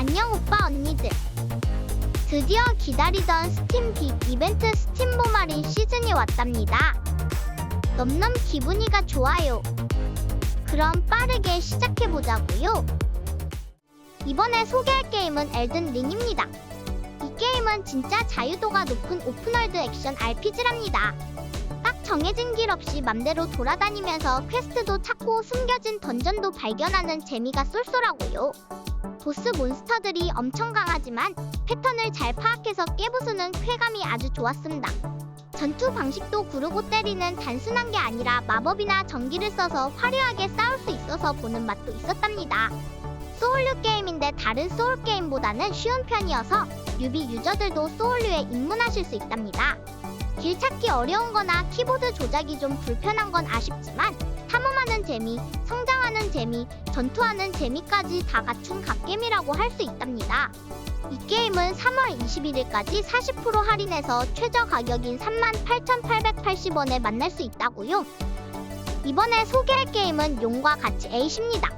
안녕 오빠 언니들. 드디어 기다리던 스팀 빅 이벤트 스팀보마린 시즌이 왔답니다. 넘넘 기분이가 좋아요. 그럼 빠르게 시작해보자고요. 이번에 소개할 게임은 엘든 링입니다. 이 게임은 진짜 자유도가 높은 오픈월드 액션 RPG랍니다. 딱 정해진 길 없이 맘대로 돌아다니면서 퀘스트도 찾고 숨겨진 던전도 발견하는 재미가 쏠쏠하고요. 보스 몬스터들이 엄청 강하지만 패턴을 잘 파악해서 깨부수는 쾌감이 아주 좋았습니다. 전투 방식도 구르고 때리는 단순한 게 아니라 마법이나 전기를 써서 화려하게 싸울 수 있어서 보는 맛도 있었답니다. 소울류 게임인데 다른 소울 게임보다는 쉬운 편이어서 뉴비 유저들도 소울류에 입문하실 수 있답니다. 길 찾기 어려운 거나 키보드 조작이 좀 불편한 건 아쉽지만 탐험하는 재미, 성장하는 재미, 전투하는 재미까지 다 갖춘 갓겜이라고 할 수 있답니다. 이 게임은 3월 21일까지 40% 할인해서 최저 가격인 38,880원에 만날 수 있다고요. 이번에 소개할 게임은 용과 같이 에잇입니다.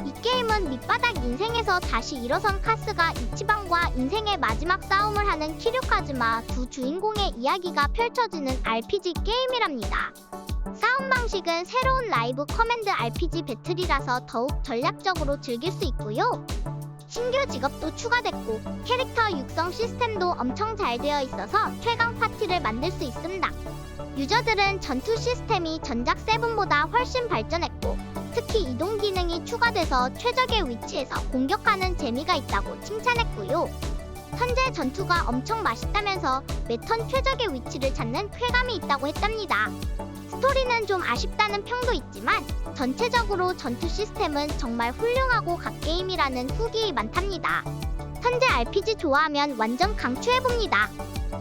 이 게임은 밑바닥 인생에서 다시 일어선 카스가 이치방과 인생의 마지막 싸움을 하는 키류카즈마 두 주인공의 이야기가 펼쳐지는 RPG 게임이랍니다. 싸움 방식은 새로운 라이브 커맨드 RPG 배틀이라서 더욱 전략적으로 즐길 수 있고요. 신규 직업도 추가됐고 캐릭터 육성 시스템도 엄청 잘 되어 있어서 최강 파티를 만들 수 있습니다. 유저들은 전투 시스템이 전작 7보다 훨씬 발전했고 특히 이동 기능이 추가돼서 최적의 위치에서 공격하는 재미가 있다고 칭찬했고요. 현재 전투가 엄청 맛있다면서 매턴 최적의 위치를 찾는 쾌감이 있다고 했답니다. 스토리는 좀 아쉽다는 평도 있지만 전체적으로 전투 시스템은 정말 훌륭하고 갓게임이라는 후기 많답니다. 현재 RPG 좋아하면 완전 강추해봅니다.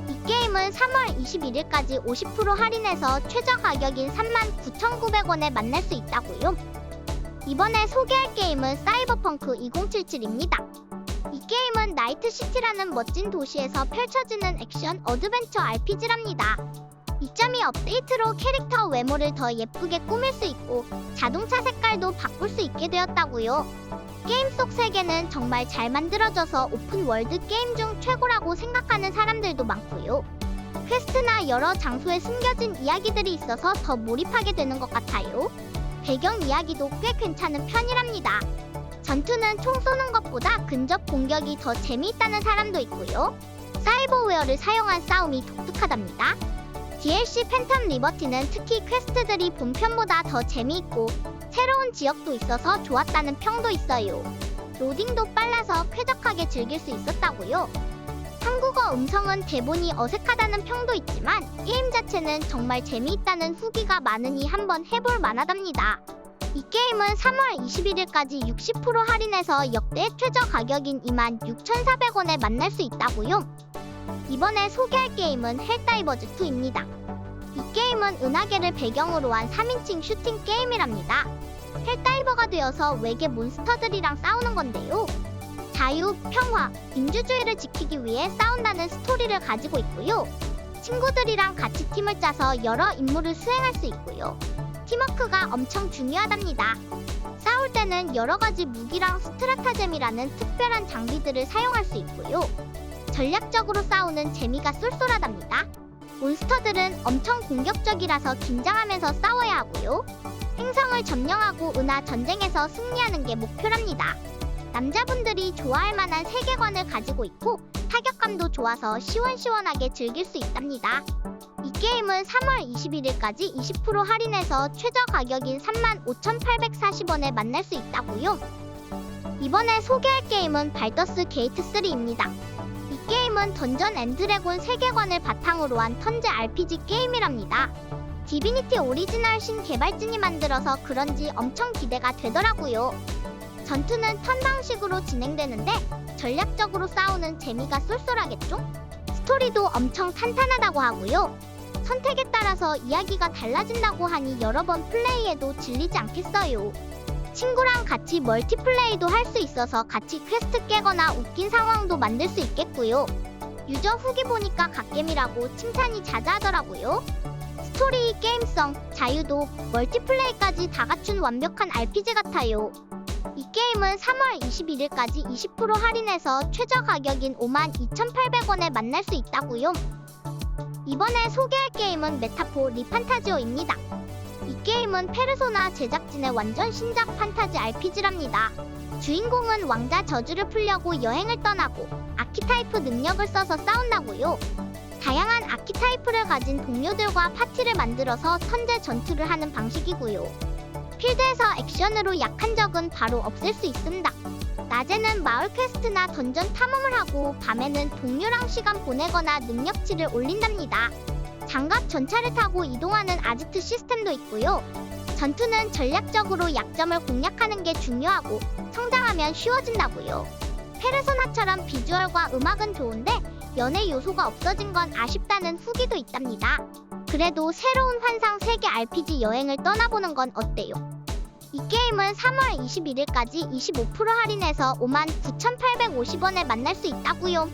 이 게임은 3월 21일까지 50% 할인해서 최저 가격인 39,900원에 만날 수 있다고요. 이번에 소개할 게임은 사이버펑크 2077입니다. 이 게임은 나이트시티라는 멋진 도시에서 펼쳐지는 액션 어드벤처 RPG랍니다. 2.2 업데이트로 캐릭터 외모를 더 예쁘게 꾸밀 수 있고 자동차 색깔도 바꿀 수 있게 되었다고요. 게임 속 세계는 정말 잘 만들어져서 오픈월드 게임 중 최고라고 생각하는 사람들도 많고요. 퀘스트나 여러 장소에 숨겨진 이야기들이 있어서 더 몰입하게 되는 것 같아요. 배경 이야기도 꽤 괜찮은 편이랍니다. 전투는 총 쏘는 것보다 근접 공격이 더 재미있다는 사람도 있고요. 사이버웨어를 사용한 싸움이 독특하답니다. DLC 팬텀 리버티는 특히 퀘스트들이 본편보다 더 재미있고 새로운 지역도 있어서 좋았다는 평도 있어요. 로딩도 빨라서 쾌적하게 즐길 수 있었다고요. 한국어 음성은 대본이 어색하다는 평도 있지만 게임 자체는 정말 재미있다는 후기가 많으니 한번 해볼 만하답니다. 이 게임은 3월 21일까지 60% 할인해서 역대 최저 가격인 26,400원에 만날 수 있다고요. 이번에 소개할 게임은 헬다이버즈2입니다. 이 게임은 은하계를 배경으로 한 3인칭 슈팅 게임이랍니다. 헬다이버가 되어서 외계 몬스터들이랑 싸우는 건데요. 자유, 평화, 민주주의를 지키기 위해 싸운다는 스토리를 가지고 있고요. 친구들이랑 같이 팀을 짜서 여러 임무를 수행할 수 있고요. 팀워크가 엄청 중요하답니다. 싸울 때는 여러 가지 무기랑 스트라타젬이라는 특별한 장비들을 사용할 수 있고요. 전략적으로 싸우는 재미가 쏠쏠하답니다. 몬스터들은 엄청 공격적이라서 긴장하면서 싸워야 하고요. 행성을 점령하고 은하 전쟁에서 승리하는 게 목표랍니다. 남자분들이 좋아할 만한 세계관을 가지고 있고 타격감도 좋아서 시원시원하게 즐길 수 있답니다. 이 게임은 3월 21일까지 20% 할인해서 최저 가격인 35,840원에 만날 수 있다고요. 이번에 소개할 게임은 발더스 게이트 3입니다. 이 게임은 던전 앤 드래곤 세계관을 바탕으로 한 턴제 RPG 게임이랍니다. 디비니티 오리지널 신개발진이 만들어서 그런지 엄청 기대가 되더라고요. 전투는 턴 방식으로 진행되는데 전략적으로 싸우는 재미가 쏠쏠하겠죠? 스토리도 엄청 탄탄하다고 하고요. 선택에 따라서 이야기가 달라진다고 하니 여러 번 플레이해도 질리지 않겠어요. 친구랑 같이 멀티플레이도 할 수 있어서 같이 퀘스트 깨거나 웃긴 상황도 만들 수 있겠고요. 유저 후기 보니까 갓겜이라고 칭찬이 자자하더라고요. 스토리, 게임성, 자유도, 멀티플레이까지 다 갖춘 완벽한 RPG 같아요. 이 게임은 3월 21일까지 20% 할인해서 최저 가격인 52,800원에 만날 수 있다고요. 이번에 소개할 게임은 메타포 리판타지오입니다. 이 게임은 페르소나 제작진의 완전 신작 판타지 RPG랍니다. 주인공은 왕자 저주를 풀려고 여행을 떠나고 아키타이프 능력을 써서 싸운다고요. 다양한 아키타이프를 가진 동료들과 파티를 만들어서 선제 전투를 하는 방식이고요. 필드에서 액션으로 약한 적은 바로 없앨 수 있습니다. 낮에는 마을 퀘스트나 던전 탐험을 하고 밤에는 동료랑 시간 보내거나 능력치를 올린답니다. 장갑 전차를 타고 이동하는 아지트 시스템도 있고요. 전투는 전략적으로 약점을 공략하는 게 중요하고 성장하면 쉬워진다고요. 페르소나처럼 비주얼과 음악은 좋은데 연애 요소가 없어진 건 아쉽다는 후기도 있답니다. 그래도 새로운 환상 세계 RPG 여행을 떠나보는 건 어때요? 이 게임은 3월 21일까지 25% 할인해서 59,850원에 만날 수 있다고요.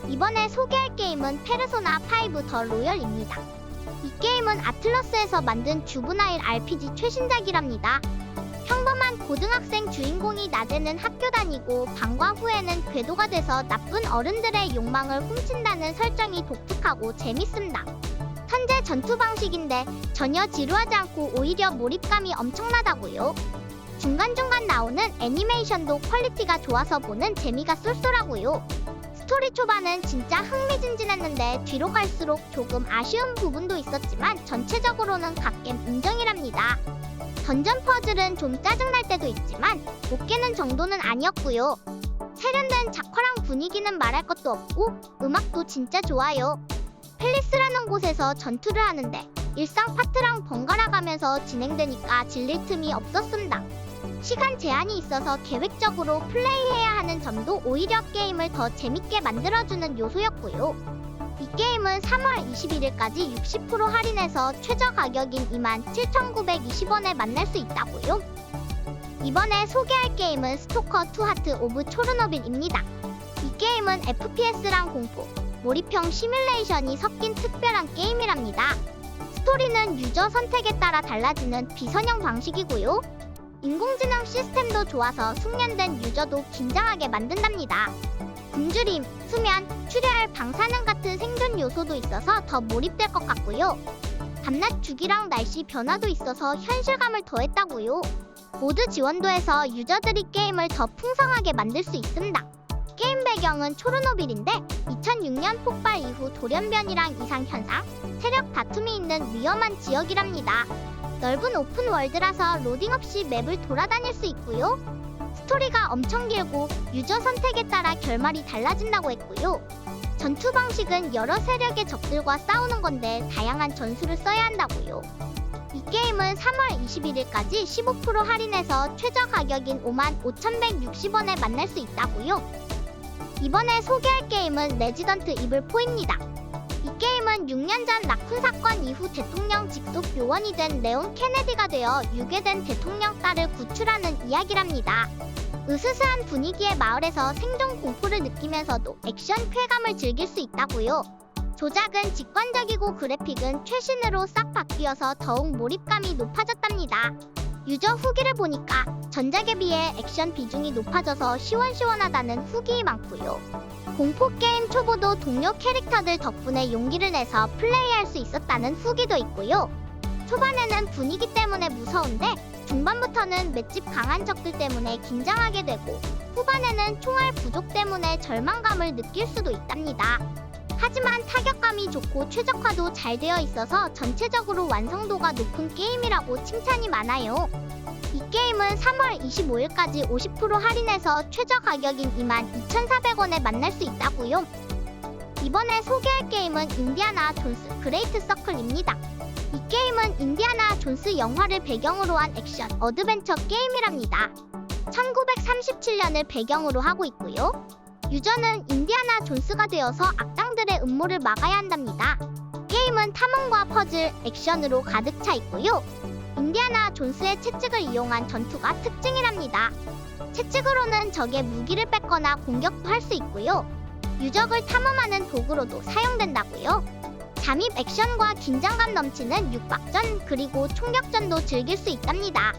이번에 소개할 게임은 페르소나 5 더 로열입니다. 이 게임은 아틀러스에서 만든 주브나일 RPG 최신작이랍니다. 평범한 고등학생 주인공이 낮에는 학교 다니고 방과 후에는 궤도가 돼서 나쁜 어른들의 욕망을 훔친다는 설정이 독특하고 재밌습니다. 현재 전투 방식인데 전혀 지루하지 않고 오히려 몰입감이 엄청나다고요. 중간중간 나오는 애니메이션도 퀄리티가 좋아서 보는 재미가 쏠쏠하고요. 스토리 초반은 진짜 흥미진진했는데 뒤로 갈수록 조금 아쉬운 부분도 있었지만 전체적으로는 갓겜 인정이랍니다. 던전 퍼즐은 좀 짜증날 때도 있지만 못 깨는 정도는 아니었고요. 세련된 작화랑 분위기는 말할 것도 없고 음악도 진짜 좋아요. 팰리스라는 곳에서 전투를 하는데 일상 파트랑 번갈아 가면서 진행되니까 질릴 틈이 없었습니다. 시간 제한이 있어서 계획적으로 플레이해야 하는 점도 오히려 게임을 더 재밌게 만들어주는 요소였고요. 이 게임은 3월 21일까지 60% 할인해서 최저 가격인 27,920원에 만날 수 있다고요. 이번에 소개할 게임은 스토커 2 하트 오브 초르노빌입니다. 이 게임은 FPS랑 공포, 몰입형 시뮬레이션이 섞인 특별한 게임이랍니다. 스토리는 유저 선택에 따라 달라지는 비선형 방식이고요. 인공지능 시스템도 좋아서 숙련된 유저도 긴장하게 만든답니다. 굶주림, 수면, 출혈, 방사능 같은 생존 요소도 있어서 더 몰입될 것 같고요. 밤낮 주기랑 날씨 변화도 있어서 현실감을 더했다고요. 모드 지원도 해서 유저들이 게임을 더 풍성하게 만들 수 있습니다. 게임 배경은 초르노빌인데 2006년 폭발 이후 돌연변이랑 이상현상, 세력 다툼이 있는 위험한 지역이랍니다. 넓은 오픈월드라서 로딩 없이 맵을 돌아다닐 수 있고요. 스토리가 엄청 길고 유저 선택에 따라 결말이 달라진다고 했고요. 전투 방식은 여러 세력의 적들과 싸우는 건데 다양한 전술을 써야 한다고요. 이 게임은 3월 21일까지 15% 할인해서 최저 가격인 55,160원에 만날 수 있다고요. 이번에 소개할 게임은 레지던트 이블 4입니다. 이 게임은 6년 전 라쿤 사건 이후 대통령 직속 요원이 된 레온 케네디가 되어 유괴된 대통령 딸을 구출하는 이야기랍니다. 으스스한 분위기의 마을에서 생존 공포를 느끼면서도 액션 쾌감을 즐길 수 있다고요. 조작은 직관적이고 그래픽은 최신으로 싹 바뀌어서 더욱 몰입감이 높아졌답니다. 유저 후기를 보니까 전작에 비해 액션 비중이 높아져서 시원시원하다는 후기 많고요. 공포게임 초보도 동료 캐릭터들 덕분에 용기를 내서 플레이할 수 있었다는 후기도 있고요. 초반에는 분위기 때문에 무서운데 중반부터는 맷집 강한 적들 때문에 긴장하게 되고 후반에는 총알 부족 때문에 절망감을 느낄 수도 있답니다. 하지만 타격감이 좋고 최적화도 잘 되어 있어서 전체적으로 완성도가 높은 게임이라고 칭찬이 많아요. 이 게임은 3월 25일까지 50% 할인해서 최저 가격인 22,400원에 만날 수 있다고요. 이번에 소개할 게임은 인디아나 존스 그레이트 서클입니다. 이 게임은 인디아나 존스 영화를 배경으로 한 액션 어드벤처 게임이랍니다. 1937년을 배경으로 하고 있고요. 유저는 인디아나 존스가 되어서 악당들의 음모를 막아야 한답니다. 게임은 탐험과 퍼즐, 액션으로 가득 차 있고요. 인디아나 존스의 채찍을 이용한 전투가 특징이랍니다. 채찍으로는 적의 무기를 뺏거나 공격도 할 수 있고요. 유적을 탐험하는 도구로도 사용된다고요. 잠입 액션과 긴장감 넘치는 육박전 그리고 총격전도 즐길 수 있답니다.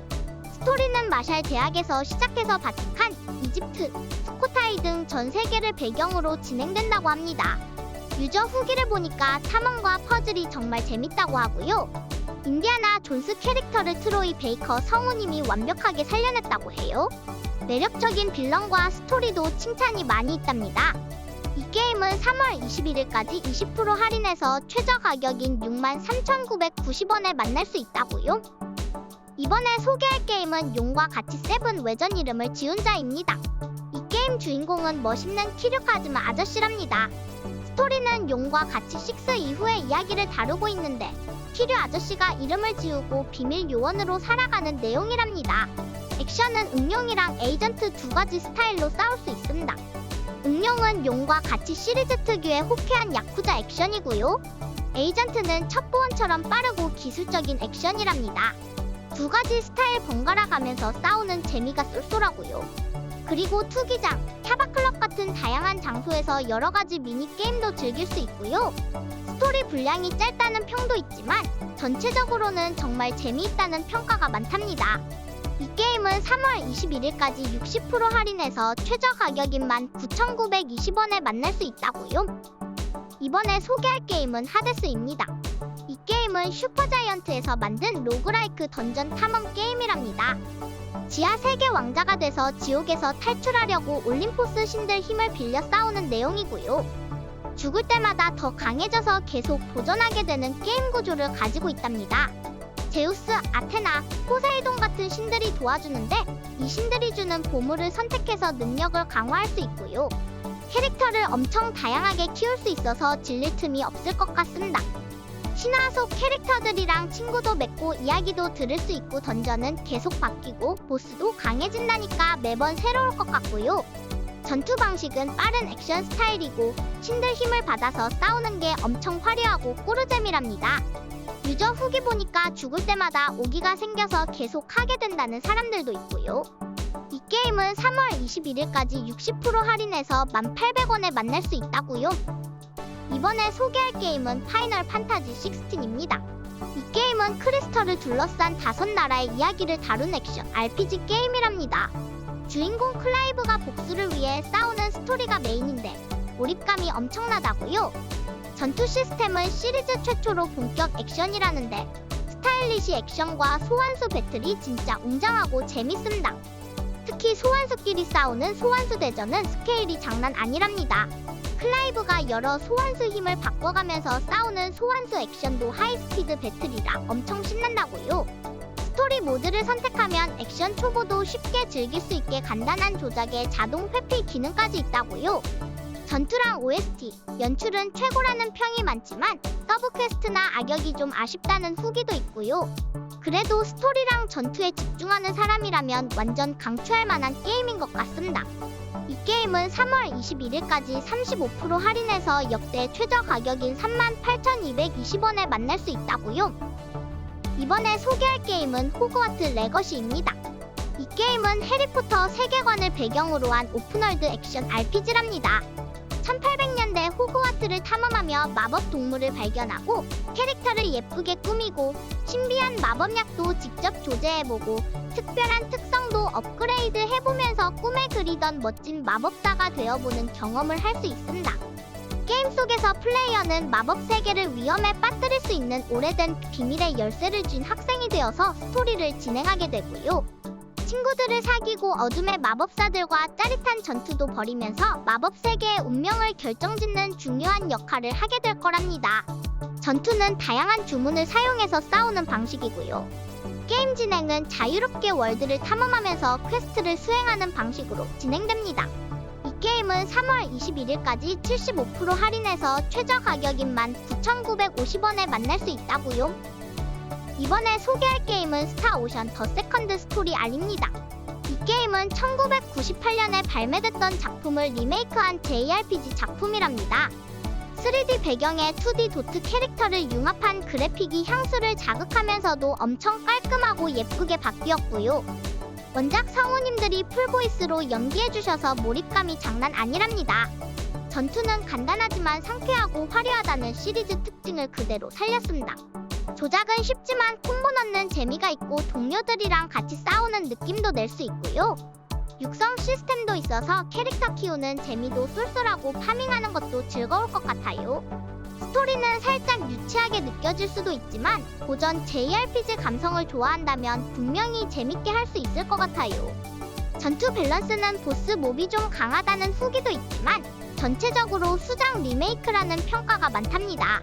스토리는 마샬 대학에서 시작해서 바티칸, 이집트, 스코타이 등 전 세계를 배경으로 진행된다고 합니다. 유저 후기를 보니까 탐험과 퍼즐이 정말 재밌다고 하고요. 인디아나 존스 캐릭터를 트로이 베이커 성우님이 완벽하게 살려냈다고 해요. 매력적인 빌런과 스토리도 칭찬이 많이 있답니다. 이 게임은 3월 21일까지 20% 할인해서 최저 가격인 63,990원에 만날 수 있다고요. 이번에 소개할 게임은 용과 같이 세븐 외전 이름을 지은 자입니다. 이 게임 주인공은 멋있는 키류카즈마 아저씨랍니다. 스토리는 용과 같이 6 이후의 이야기를 다루고 있는데 키류 아저씨가 이름을 지우고 비밀 요원으로 살아가는 내용이랍니다. 액션은 응용이랑 에이전트 두 가지 스타일로 싸울 수 있습니다. 응용은 용과 같이 시리즈 특유의 호쾌한 야쿠자 액션이고요. 에이전트는 첩보원처럼 빠르고 기술적인 액션이랍니다. 두 가지 스타일 번갈아 가면서 싸우는 재미가 쏠쏠하고요. 그리고 투기장, 캬바클럽 같은 다양한 장소에서 여러 가지 미니게임도 즐길 수 있고요. 스토리 분량이 짧다는 평도 있지만 전체적으로는 정말 재미있다는 평가가 많답니다. 이 게임은 3월 21일까지 60% 할인해서 최저 가격인 19,920원에 만날 수 있다고요. 이번에 소개할 게임은 하데스입니다. 이 게임은 슈퍼자이언트에서 만든 로그라이크 던전 탐험 게임이랍니다. 지하 세계 왕자가 돼서 지옥에서 탈출하려고 올림포스 신들 힘을 빌려 싸우는 내용이고요. 죽을 때마다 더 강해져서 계속 도전하게 되는 게임 구조를 가지고 있답니다. 제우스, 아테나, 포세이돈 같은 신들이 도와주는데 이 신들이 주는 보물을 선택해서 능력을 강화할 수 있고요. 캐릭터를 엄청 다양하게 키울 수 있어서 질릴 틈이 없을 것 같습니다. 신화 속 캐릭터들이랑 친구도 맺고 이야기도 들을 수 있고 던전은 계속 바뀌고 보스도 강해진다니까 매번 새로울 것 같고요. 전투 방식은 빠른 액션 스타일이고 신들 힘을 받아서 싸우는 게 엄청 화려하고 꿀잼이랍니다. 유저 후기 보니까 죽을 때마다 오기가 생겨서 계속 하게 된다는 사람들도 있고요. 이 게임은 3월 21일까지 60% 할인해서 1,800원에 만날 수 있다고요. 이번에 소개할 게임은 파이널 판타지 16입니다. 이 게임은 크리스털을 둘러싼 5나라의 이야기를 다룬 액션 RPG 게임이랍니다. 주인공 클라이브가 복수를 위해 싸우는 스토리가 메인인데 몰입감이 엄청나다고요. 전투 시스템은 시리즈 최초로 본격 액션이라는데 스타일리시 액션과 소환수 배틀이 진짜 웅장하고 재밌습니다. 특히 소환수끼리 싸우는 소환수 대전은 스케일이 장난 아니랍니다. 클라이브가 여러 소환수 힘을 바꿔가면서 싸우는 소환수 액션도 하이스피드 배틀이라 엄청 신난다고요. 스토리 모드를 선택하면 액션 초보도 쉽게 즐길 수 있게 간단한 조작에 자동 회피 기능까지 있다고요. 전투랑 OST, 연출은 최고라는 평이 많지만 서브 퀘스트나 악역이 좀 아쉽다는 후기도 있고요. 그래도 스토리랑 전투에 집중하는 사람이라면 완전 강추할 만한 게임인 것 같습니다. 이 게임은 3월 21일까지 35% 할인해서 역대 최저 가격인 38,220원에 만날 수 있다고요. 이번에 소개할 게임은 호그와트 레거시입니다. 이 게임은 해리포터 세계관을 배경으로 한 오픈월드 액션 RPG랍니다. 1800년대 호그와트를 탐험하며 마법 동물을 발견하고 캐릭터를 예쁘게 꾸미고 신비한 마법약도 직접 조제해보고 특별한 특성도 업그레이드 해보면서 꿈에 그리던 멋진 마법사가 되어보는 경험을 할 수 있습니다. 게임 속에서 플레이어는 마법 세계를 위험에 빠뜨릴 수 있는 오래된 비밀의 열쇠를 쥔 학생이 되어서 스토리를 진행하게 되고요. 친구들을 사귀고 어둠의 마법사들과 짜릿한 전투도 벌이면서 마법 세계의 운명을 결정짓는 중요한 역할을 하게 될 거랍니다. 전투는 다양한 주문을 사용해서 싸우는 방식이고요. 게임 진행은 자유롭게 월드를 탐험하면서 퀘스트를 수행하는 방식으로 진행됩니다. 이 게임은 3월 21일까지 75% 할인해서 최저 가격인 19,950원에 만날 수 있다고요. 이번에 소개할 게임은 스타오션 더 세컨드 스토리 R입니다. 이 게임은 1998년에 발매됐던 작품을 리메이크한 JRPG 작품이랍니다. 3D 배경에 2D 도트 캐릭터를 융합한 그래픽이 향수를 자극하면서도 엄청 깔끔하고 예쁘게 바뀌었고요. 원작 성우님들이 풀보이스로 연기해주셔서 몰입감이 장난 아니랍니다. 전투는 간단하지만 상쾌하고 화려하다는 시리즈 특징을 그대로 살렸습니다. 조작은 쉽지만 콤보 넣는 재미가 있고 동료들이랑 같이 싸우는 느낌도 낼 수 있고요. 육성 시스템도 있어서 캐릭터 키우는 재미도 쏠쏠하고 파밍하는 것도 즐거울 것 같아요. 스토리는 살짝 유치하게 느껴질 수도 있지만 고전 JRPG 감성을 좋아한다면 분명히 재밌게 할 수 있을 것 같아요. 전투 밸런스는 보스 몹이 좀 강하다는 후기도 있지만 전체적으로 수장 리메이크라는 평가가 많답니다.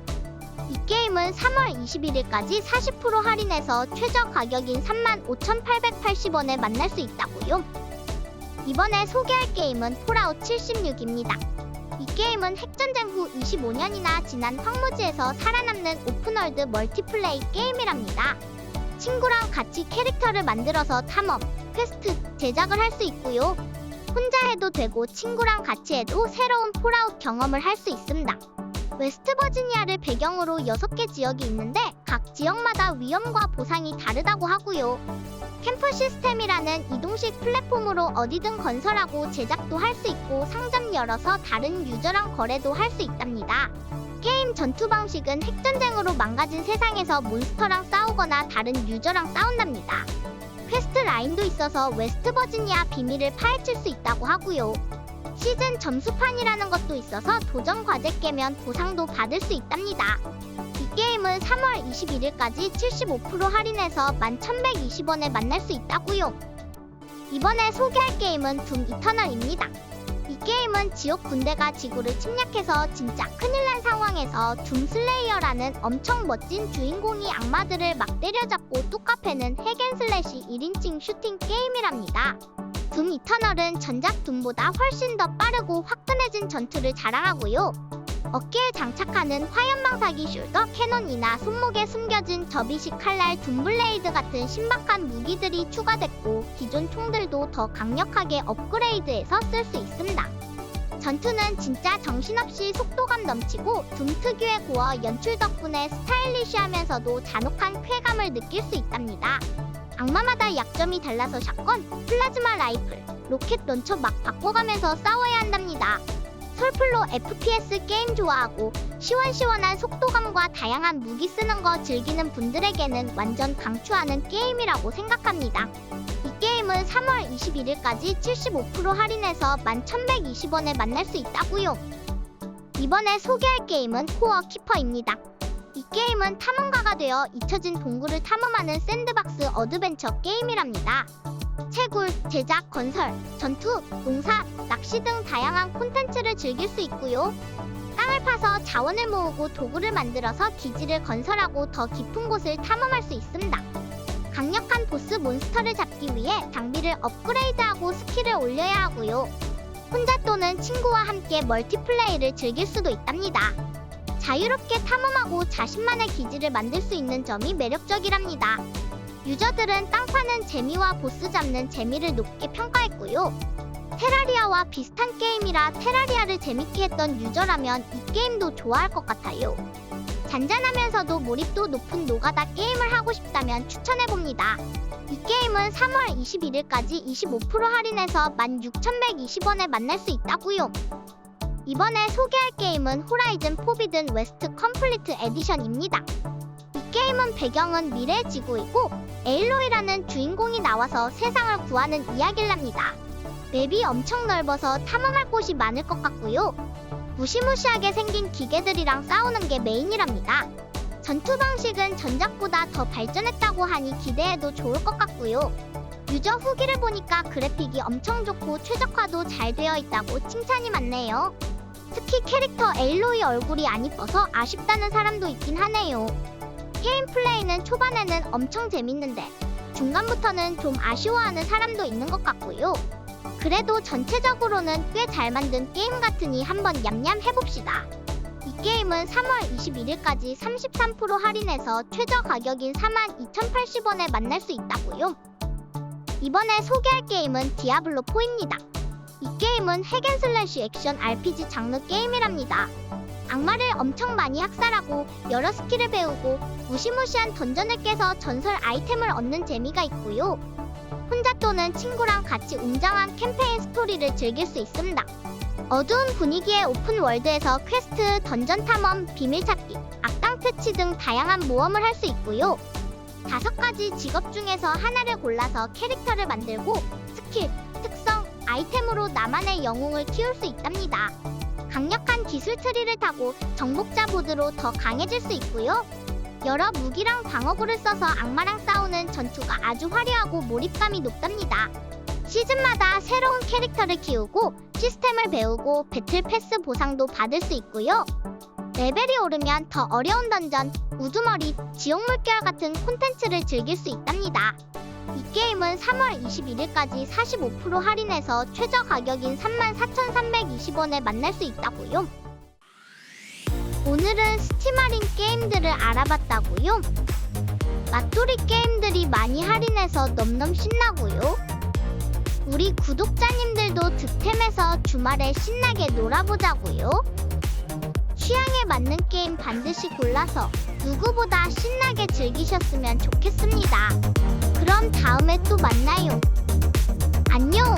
이 게임은 3월 21일까지 40% 할인해서 최저 가격인 35,880원에 만날 수 있다고요. 이번에 소개할 게임은 폴아웃 76입니다. 이 게임은 핵전쟁 후 25년이나 지난 황무지에서 살아남는 오픈월드 멀티플레이 게임이랍니다. 친구랑 같이 캐릭터를 만들어서 탐험, 퀘스트, 제작을 할 수 있고요. 혼자 해도 되고 친구랑 같이 해도 새로운 폴아웃 경험을 할 수 있습니다. 웨스트 버지니아를 배경으로 6개 지역이 있는데 각 지역마다 위험과 보상이 다르다고 하고요. 캠프 시스템이라는 이동식 플랫폼으로 어디든 건설하고 제작도 할 수 있고 상점 열어서 다른 유저랑 거래도 할 수 있답니다. 게임 전투 방식은 핵전쟁으로 망가진 세상에서 몬스터랑 싸우거나 다른 유저랑 싸운답니다. 퀘스트 라인도 있어서 웨스트 버지니아 비밀을 파헤칠 수 있다고 하고요. 시즌 점수판이라는 것도 있어서 도전 과제 깨면 보상도 받을 수 있답니다. 이 게임은 3월 21일까지 75% 할인해서 11,120원에 만날 수 있다고요. 이번에 소개할 게임은 둠 이터널입니다. 이 게임은 지옥 군대가 지구를 침략해서 진짜 큰일 난 상황에서 둠 슬레이어라는 엄청 멋진 주인공이 악마들을 막 때려잡고 뚜까패는 핵앤슬래시 1인칭 슈팅 게임이랍니다. 둠 이터널은 전작 둠보다 훨씬 더 빠르고 화끈해진 전투를 자랑하고요. 어깨에 장착하는 화염방사기 숄더 캐논이나 손목에 숨겨진 접이식 칼날 둠블레이드 같은 신박한 무기들이 추가됐고 기존 총들도 더 강력하게 업그레이드해서 쓸 수 있습니다. 전투는 진짜 정신없이 속도감 넘치고 둠 특유의 고어 연출 덕분에 스타일리시하면서도 잔혹한 쾌감을 느낄 수 있답니다. 악마마다 약점이 달라서 샷건, 플라즈마 라이플, 로켓 런처 막 바꿔가면서 싸워야 한답니다. 솔플로 FPS 게임 좋아하고 시원시원한 속도감과 다양한 무기 쓰는 거 즐기는 분들에게는 완전 강추하는 게임이라고 생각합니다. 이 게임은 3월 21일까지 75% 할인해서 11,120원에 만날 수 있다고요. 이번에 소개할 게임은 코어 키퍼입니다. 이 게임은 탐험가가 되어 잊혀진 동굴을 탐험하는 샌드박스 어드벤처 게임이랍니다. 채굴, 제작, 건설, 전투, 농사, 낚시 등 다양한 콘텐츠를 즐길 수 있고요. 땅을 파서 자원을 모으고 도구를 만들어서 기지를 건설하고 더 깊은 곳을 탐험할 수 있습니다. 강력한 보스 몬스터를 잡기 위해 장비를 업그레이드하고 스킬을 올려야 하고요. 혼자 또는 친구와 함께 멀티플레이를 즐길 수도 있답니다. 자유롭게 탐험하고 자신만의 기지를 만들 수 있는 점이 매력적이랍니다. 유저들은 땅 파는 재미와 보스 잡는 재미를 높게 평가했고요. 테라리아와 비슷한 게임이라 테라리아를 재밌게 했던 유저라면 이 게임도 좋아할 것 같아요. 잔잔하면서도 몰입도 높은 노가다 게임을 하고 싶다면 추천해봅니다. 이 게임은 3월 21일까지 25% 할인해서 16,120원에 만날 수 있다고요. 이번에 소개할 게임은 호라이즌 포비든 웨스트 컴플리트 에디션입니다. 이 게임은 배경은 미래 지구이고 에일로이라는 주인공이 나와서 세상을 구하는 이야기랍니다. 맵이 엄청 넓어서 탐험할 곳이 많을 것 같고요. 무시무시하게 생긴 기계들이랑 싸우는 게 메인이랍니다. 전투 방식은 전작보다 더 발전했다고 하니 기대해도 좋을 것 같고요. 유저 후기를 보니까 그래픽이 엄청 좋고 최적화도 잘 되어 있다고 칭찬이 많네요. 특히 캐릭터 에일로이 얼굴이 안 이뻐서 아쉽다는 사람도 있긴 하네요. 게임 플레이는 초반에는 엄청 재밌는데 중간부터는 좀 아쉬워하는 사람도 있는 것 같고요. 그래도 전체적으로는 꽤 잘 만든 게임 같으니 한번 얌얌 해봅시다. 이 게임은 3월 21일까지 33% 할인해서 최저 가격인 42,080원에 만날 수 있다고요. 이번에 소개할 게임은 디아블로4입니다. 이 게임은 핵앤슬래시 액션 RPG 장르 게임이랍니다. 악마를 엄청 많이 학살하고 여러 스킬을 배우고 무시무시한 던전을 깨서 전설 아이템을 얻는 재미가 있고요. 혼자 또는 친구랑 같이 웅장한 캠페인 스토리를 즐길 수 있습니다. 어두운 분위기의 오픈월드에서 퀘스트, 던전 탐험, 비밀 찾기, 악당 퇴치 등 다양한 모험을 할 수 있고요. 5가지 직업 중에서 하나를 골라서 캐릭터를 만들고 스킬, 특성, 아이템으로 나만의 영웅을 키울 수 있답니다. 강력한 기술 트리를 타고 정복자 보드로 더 강해질 수 있고요. 여러 무기랑 방어구를 써서 악마랑 싸우는 전투가 아주 화려하고 몰입감이 높답니다. 시즌마다 새로운 캐릭터를 키우고 시스템을 배우고 배틀 패스 보상도 받을 수 있고요. 레벨이 오르면 더 어려운 던전, 우두머리, 지옥 물결 같은 콘텐츠를 즐길 수 있답니다. 이 게임은 3월 21일까지 45% 할인해서 최저 가격인 34,320원에 만날 수 있다고요. 오늘은 스팀 할인 게임들을 알아봤다고요. 맛돌이 게임들이 많이 할인해서 넘넘 신나고요. 우리 구독자님들도 득템해서 주말에 신나게 놀아보자고요. 취향에 맞는 게임 반드시 골라서 누구보다 신나게 즐기셨으면 좋겠습니다. 그럼 다음에 또 만나요. 안녕!